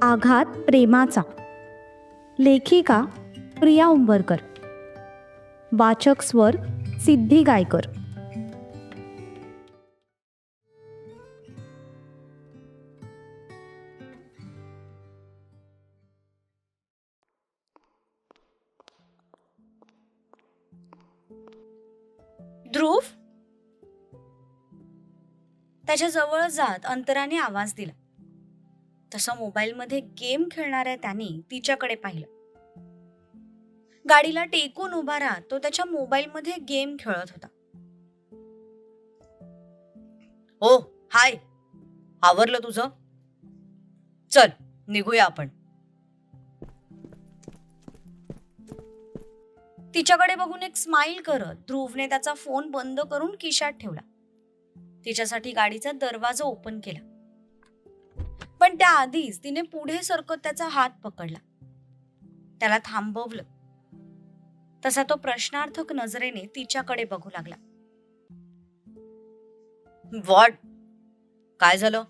आघात प्रेमाचा. लेखिका प्रिया उंबरकर. वाचक स्वर सिद्धी गायकर. ध्रुव, त्याच्या जवळ जात अंतराने आवाज दिला. तसा मोबाईलमध्ये गेम खेळणाऱ्या त्याने तिच्याकडे पाहिलं. गाडीला टेकून उभा राहत तो त्याच्या मोबाईलमध्ये गेम खेळत होता. हो, हाय, आवरलं तुझं? चल निघूया आपण. तिच्याकडे बघून एक स्माईल करत ध्रुवने त्याचा फोन बंद करून खिशात ठेवला. तिच्यासाठी गाडीचा दरवाजा ओपन केला, पण त्याआधीच तिने पुढे सरकत त्याचा हात पकडला. त्याला थांबवलं. तसा तो प्रश्नार्थक नजरेने तिच्याकडे बघू लागला. व्हॉट? काय झालं?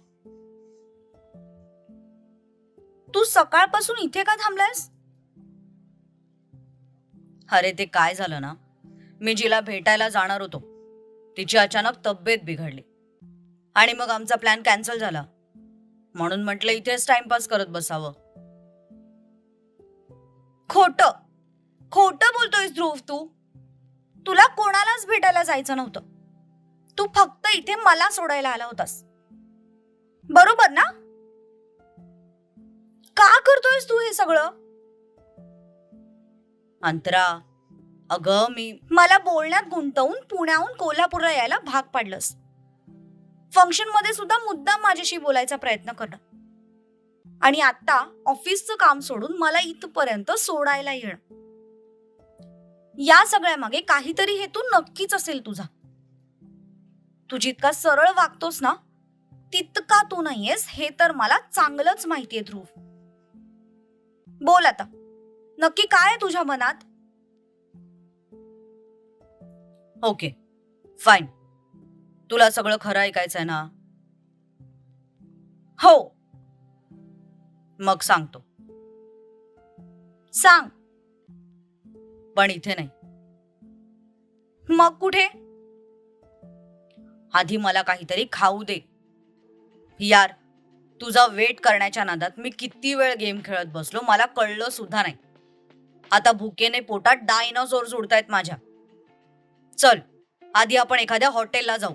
तू सकाळपासून इथे का थांबलायस? अरे ते काय झालं ना, मी जिला भेटायला जाणार होतो तिची अचानक तब्येत बिघडली आणि मग आमचा प्लॅन कॅन्सल झाला. म्हणून म्हटलं इथेच टाइमपास करत बसावं. खोटं खोटं बोलतोयस ध्रुव तू. तुला कोणालाच भेटायला जायचं नव्हतं. तू फक्त इथे मला सोडायला आला होतास, बरोबर ना? का करतोयस तू हे सगळं? अंतरा, अगं मला बोलण्यात गुंतवून पुण्याहून कोल्हापूरला यायला भाग पाडलंस. फंक्शन मध्ये सुद्धा मुद्दाम माझ्याशी बोलायचा प्रयत्न करणं, आणि आता ऑफिसचं काम सोडून मला इथपर्यंत सोडायला येणं. या सगळ्या मागे काहीतरी हेतू नक्कीच असेल तुझा. तू जितका सरळ वागतोस ना, तितका तू नाहीयेस हे तर मला चांगलंच माहितीये ध्रुव. बोल आता, नक्की काय आहे तुझ्या मनात? Okay, fine. तुला सगळं खरं ऐकायचंय ना? हो. मग सांगतो. सांग. पण इथे नाही. मग कुठे? आधी मला काहीतरी खाऊ दे. यार, तुझा वेट करण्याच्या नादात मी किती वेळ गेम खेळत बसलो मला कळलं सुद्धा नाही. आता भुकेने पोटात डायनासोर सोडतायत माझ्या. चल, आधी आपण एखाद्या हॉटेलला जाऊ.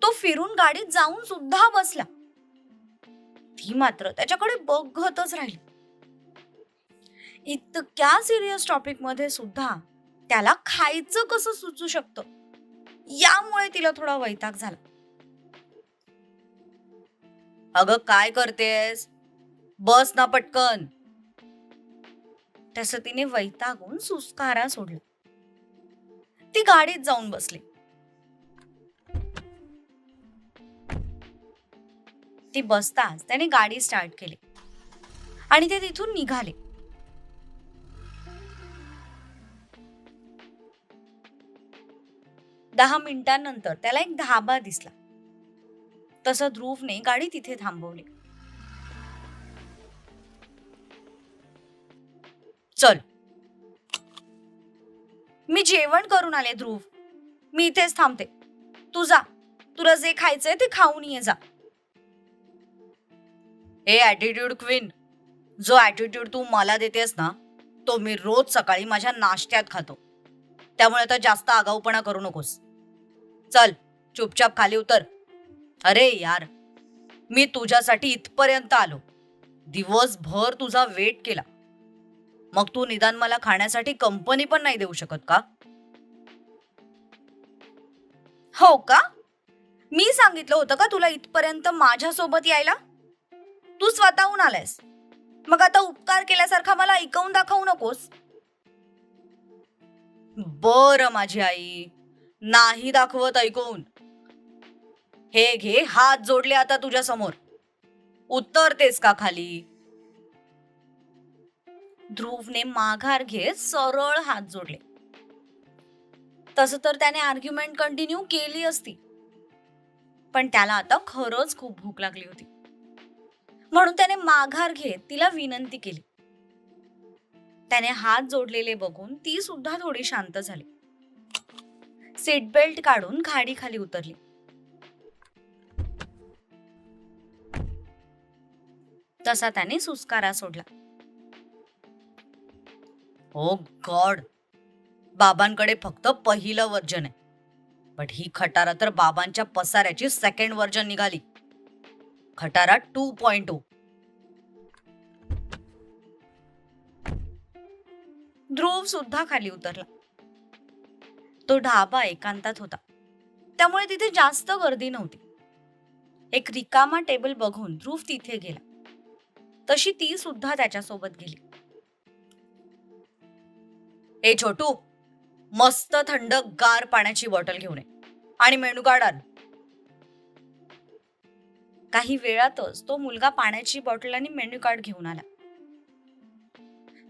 तो फिरून गाडीत जाऊन सुद्धा बसला. ती मात्र त्याच्याकडे बघतच राहिली. इतक्या सिरियस टॉपिक मध्ये सुद्धा त्याला खायचं कसं सुचू शकतं, यामुळे तिला थोडा वैताग झाला. अगं काय करतेस? बस ना पटकन. तसं तिने वैतागून सुस्कारा सोडला. ती गाडीत जाऊन बसली. ती बसताच त्याने गाडी स्टार्ट केली आणि ते तिथून निघाले. दहा मिनिटांनंतर त्याला एक धाबा दिसला. तसं ध्रुवने गाडी तिथे थांबवली. चल, मी जेवण करून आले ध्रुव. मी इथेच थांबते. तू जा, तुला जे खायचंय ते खाऊन ये जा. हे ॲटिट्यूड क्वीन, जो ॲटिट्यूड तू मला देतेस ना, तो मी रोज सकाळी माझ्या नाश्त्यात खातो. त्यामुळे आता जास्त आगाऊपणा करू नकोस. चल, चुपचाप खाली उतर. अरे यार, मी तुझ्यासाठी इथपर्यंत आलो. दिवसभर तुझा वेट केला. मग तू निदान मला खाण्यासाठी कंपनी पण नाही देऊ शकत का? हो का? मी सांगितलं होतं का तुला इथपर्यंत माझ्यासोबत यायला? तू स्वतःहून आलायस. मग आता उपकार केल्यासारखा मला ऐकवून दाखवू नकोस. बरं माझी आई, नाही दाखवत ऐकून. हे घे, हात जोडले आता तुझ्या समोर. उतरतेस का खाली? ध्रुवने माघार घेत सरळ हात जोडले. तसं तर त्याने आर्ग्युमेंट कंटिन्यू केली असती, पण त्याला आता खरंच खूप भूक लागली होती, म्हणून त्याने माघार घेत तिला विनंती केली. त्याने हात जोडलेले बघून ती सुद्धा थोडी शांत झाली. सीट बेल्ट काढून गाडी खाली उतरली. तसा त्याने सुस्कारा सोडला. ओ गॉड, बाबांकडे फक्त पहिलं वर्जन आहे, बट ही खटारा तर बाबांच्या पसाऱ्याची सेकंड वर्जन निघाली. खटारा 2.0. ध्रुव सुद्धा खाली उतरला. तो ढाबा एकांतात होता, त्यामुळे तिथे जास्त गर्दी नव्हती. एक रिकामा टेबल बघून ध्रुव तिथे गेला. तशी ती सुद्धा त्याच्यासोबत गेली. ए छोटू, मस्त थंड गार पाण्याची बॉटल घेऊन ये आणि मेनू कार्ड आण. काही वेळातच तो मुलगा पाण्याची बॉटल आणि मेन्यू कार्ड घेऊन आला.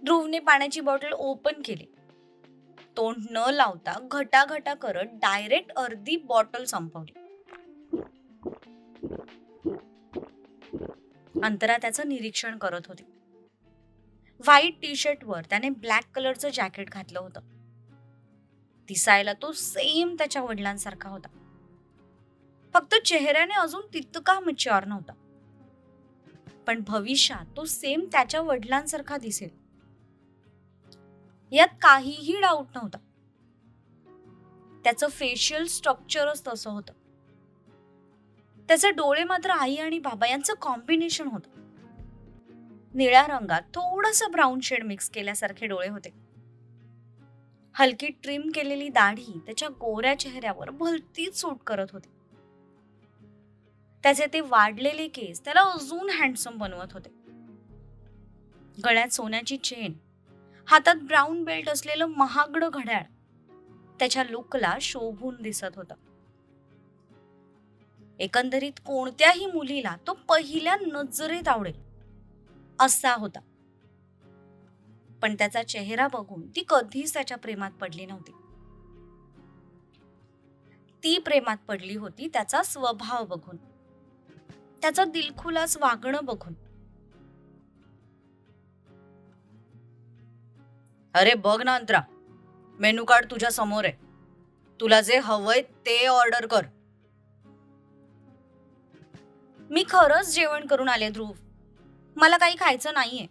ध्रुवने पाण्याची बॉटल ओपन केली. तोंड न लावता घटाघटा करत डायरेक्ट अर्धी बॉटल संपवली. अंतरा त्याचं निरीक्षण करत होती. व्हाईट टी शर्ट वर त्याने ब्लॅक कलरचं जॅकेट घातलं होतं. दिसायला तो सेम त्याच्या वडिलांसारखा होता, फक्त चेहऱ्याने अजून तितका मॅच्युअर नव्हता. पण भविष्यात तो सेम त्याच्या वडिलांसारखा दिसेल यात काहीही डाऊट नव्हता. त्याचं फेशियल स्ट्रक्चरच तसं होतं. त्याचे डोळे मात्र आई आणि बाबा यांचं कॉम्बिनेशन होतं. निळ्या रंगात थोडंसं ब्राऊन शेड मिक्स केल्यासारखे डोळे होते. हलकी ट्रिम केलेली दाढी त्याच्या गोऱ्या चेहऱ्यावर भलतीच सूट करत होती. त्याचे ते वाढलेले केस त्याला अजून हँडसम बनवत होते. गळ्यात सोन्याची चेन, हातात ब्राऊन बेल्ट असलेलं महागडं घड्याळ त्याच्या लुकला शोभून दिसत होतं. एकंदरीत कोणत्याही मुलीला तो पहिल्या नजरेत आवडेल असा होता. पण त्याचा चेहरा बघून ती कधीच त्याच्या प्रेमात पडली नव्हती. ती प्रेमात पडली होती त्याचा स्वभाव बघून, त्याचं दिलखुलास वागणं बघून. अरे बघ ना अंतरा, मेनू कार्ड तुझ्या समोर आहे. तुला जे हवंय ते ऑर्डर कर. मी खरंच जेवण करून आले ध्रुव, मला काही खायचं नाहीये.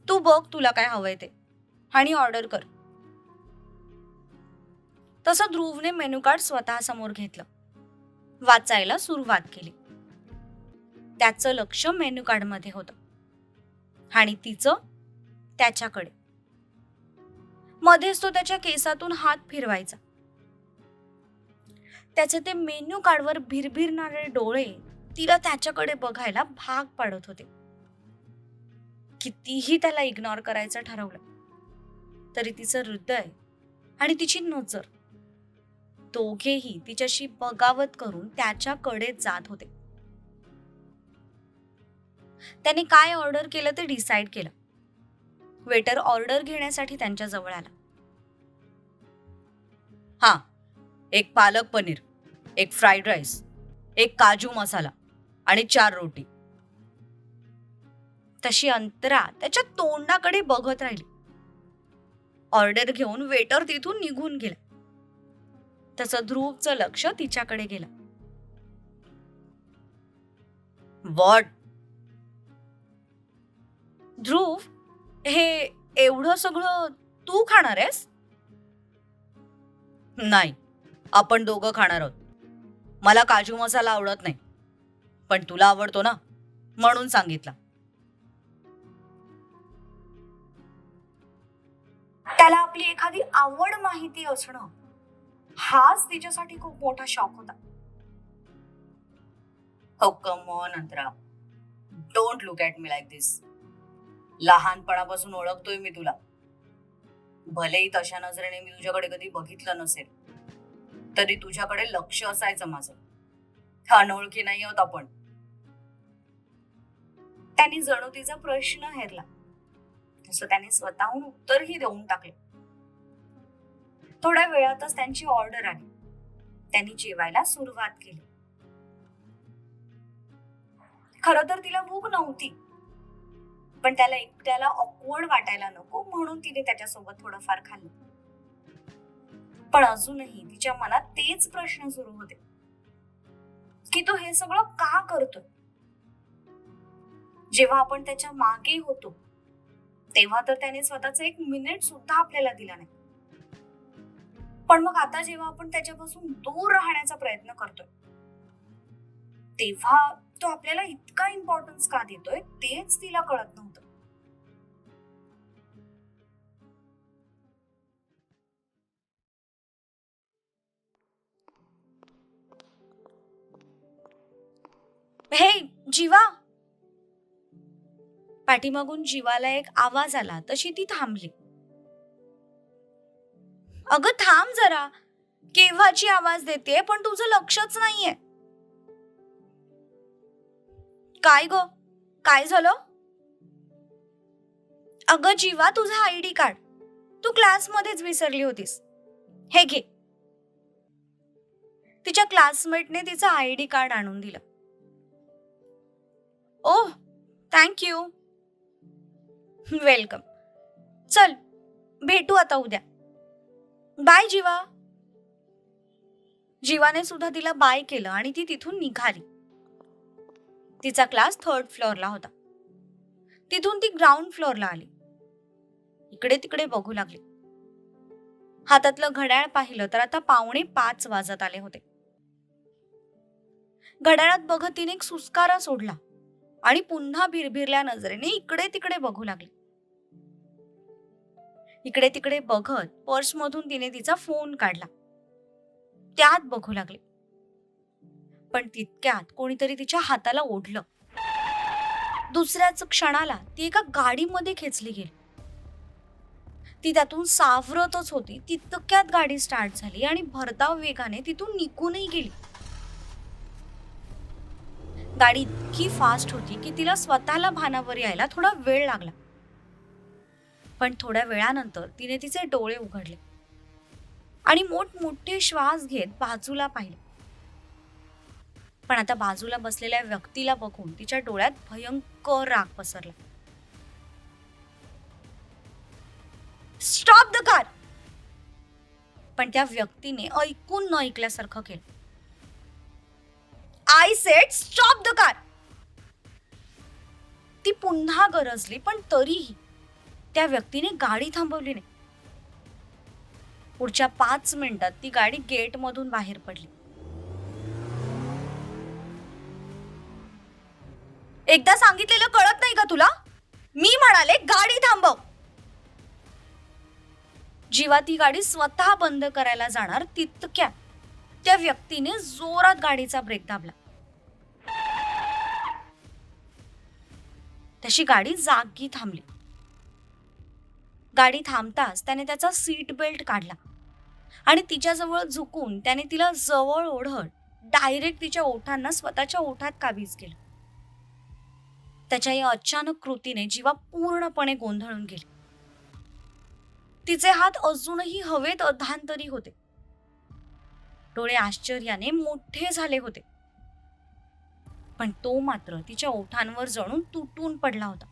तू बघ तुला काय हवंय ते आणि ऑर्डर कर. तसं ध्रुवने मेनू कार्ड स्वतः समोर घेतलं, वाचायला सुरुवात केली. त्याचं लक्ष मेनू कार्ड मध्ये होतं आणि तिचं त्याच्याकडे. मध्येच तो त्याच्या केसातून हात फिरवायचा. त्याचे ते मेन्यू कार्डवर भिरभिरणारे डोळे तिला त्याच्याकडे बघायला भाग पाडत होते. कितीही त्याला इग्नोर करायचं ठरवलं तरी तिचं हृदय आणि तिची नजर दोघेही तिच्याशी बगावत करून त्याच्याकडे जात होते. त्याने काय ऑर्डर केलं ते डिसाईड केलं. वेटर ऑर्डर घेण्यासाठी त्यांच्या जवळ आला. हा, एक पालक पनीर, एक फ्राईड राईस, एक काजू मसाला आणि 4 रोटी. तशी अंतरा त्याच्या तोंडाकडे बघत राहिली. ऑर्डर घेऊन वेटर तिथून निघून गेला. तसं ध्रुवचं लक्ष तिच्याकडे गेलं. व्हॉट? ध्रुव, हे एवढं सगळं तू खाणार आहेस? नाही, आपण दोघं खाणार आहोत. मला काजू मसाला आवडत नाही, पण तुला आवडतो ना, म्हणून सांगितलं. त्याला आपली एखादी आवड माहिती असणं हाच तिच्यासाठी खूप मोठा शॉक होता. हो come on Antara, don't look at me like this. लहानपणापासून ओळखतोय मी तुला. भलेही तशा नजरेने मी तुझ्याकडे कधी बघितलं नसेल, तरी तुझ्याकडे लक्ष असायचं माझं. अनोळखी नाही आहोत आपण. त्यांनी जणू तिचा प्रश्न हेरला तसं त्याने स्वतःहून उत्तरही देऊन टाकले. थोड्या वेळातच त्यांची ऑर्डर आली. त्यांनी जेवायला सुरुवात केली. खरं तर तिला भूक नव्हती, पण त्याला एकट्याला ऑकवर्ड वाटायला नको म्हणून तिने त्याच्यासोबत थोडंफार खाल्लं. पण अजूनही तिच्या मनात तेच प्रश्न सुरू होते की तो हे सगळं का करतोय. जेव्हा आपण त्याच्या मागे होतो तेव्हा तर त्याने स्वतःचा 1 मिनिट सुद्धा आपल्याला दिला नाही. पण मग आता जेव्हा आपण त्याच्यापासून दूर राहण्याचा प्रयत्न करतोय तेव्हा तो आपल्याला इतका इम्पॉर्टन्स का देतोय तेच तिला कळत नव्हतं. हे जीवा. पाठीमागून जीवाला एक आवाज आला तशी ती थांबली. अगं थांब जरा, केव्हाची आवाज देते पण तुझं लक्षच नाहीये. काय ग, काय झालं? अगं जीवा, तुझा आयडी कार्ड तू क्लासमध्येच विसरली होतीस. हे घे. तिच्या क्लासमेटने तिचं आयडी कार्ड आणून दिलं. ओह, थँक्यू. वेलकम. चल भेटू आता उद्या. बाय जीवा. जीवाने सुद्धा तिला बाय केलं आणि ती तिथून निघाली. तिचा क्लास 3rd फ्लोअरला होता. तिथून ती ग्राउंड फ्लोअरला आली. इकडे तिकडे बघू लागली. हातातलं घड्याळ पाहिलं तर आता 4:45 वाजत आले होते. घड्याळात बघत तिने एक सुस्कारा सोडला आणि पुन्हा भिरभिरल्या नजरेने इकडे तिकडे बघू लागली. इकडे तिकडे बघत पर्समधून तिने तिचा फोन काढला. त्यात बघू लागली. पण तितक्यात कोणीतरी तिच्या हाताला ओढलं. दुसऱ्याच क्षणाला ती एका गाडीमध्ये खेचली गेली. ती त्यातून सावरतच होती तितक्यात गाडी स्टार्ट झाली आणि भरधाव वेगाने तिथून निघूनही गेली. गाडी इतकी फास्ट होती की तिला स्वतःला भानावर यायला थोडा वेळ लागला. पण थोड्या वेळानंतर तिने तिचे डोळे उघडले आणि मोठमोठे श्वास घेत बाजूला पाहिले. पण आता बाजूला बसलेल्या व्यक्तीला बघून तिच्या डोळ्यात भयंकर राग पसरला. Stop the car. पण त्या व्यक्तीने ऐकून न ऐकल्यासारखं केलं. I said stop the car. ती पुन्हा गरजली पण तरीही त्या व्यक्तीने गाडी थांबवली नाही. पुढच्या 5 मिनिटात ती गाडी गेट मधून बाहेर पडली. एकदा सांगितलेलं कळत नाही का तुला? मी म्हणाले गाडी थांबव. जीवा ती गाडी स्वतः बंद करायला जाणार तितक्यात त्या व्यक्तीने जोरात गाडीचा ब्रेक दाबला. तशी गाडी जागी थांबली. गाडी थांबताच त्याने त्याचा सीट बेल्ट काढला आणि तिच्याजवळ झुकून त्याने तिला जवळ ओढत डायरेक्ट तिच्या ओठांना स्वतःच्या ओठात काबीज केलं. त्याच्या या अचानक कृतीने जीवा पूर्णपणे गोंधळून गेली. तिचे हात अजूनही हवेत अधांतरी होते. डोळे आश्चर्याने मोठे झाले होते. पण तो मात्र तिच्या ओठांवर जणू तुटून पडला होता.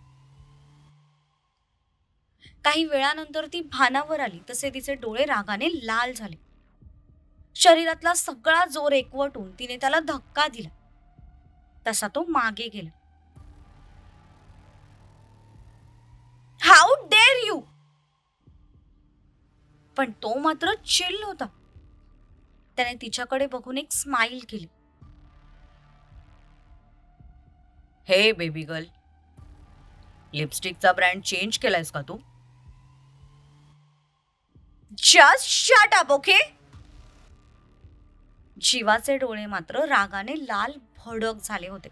काही वेळानंतर ती भानावर आली तसे तिचे डोळे रागाने लाल झाले. शरीरातला सगळा जोर एकवटून तिने त्याला धक्का दिला. तसा तो मागे गेला. How dare you. पण तो मात्र चिल होता. त्याने तिच्याकडे बघून एक स्माइल केली. हे बेबी गर्ल, लिपस्टिकचा ब्रँड चेंज केलायस का तू? Just shut up, okay? जीवाचे डोळे मात्र रागाने लाल भडक झाले होते.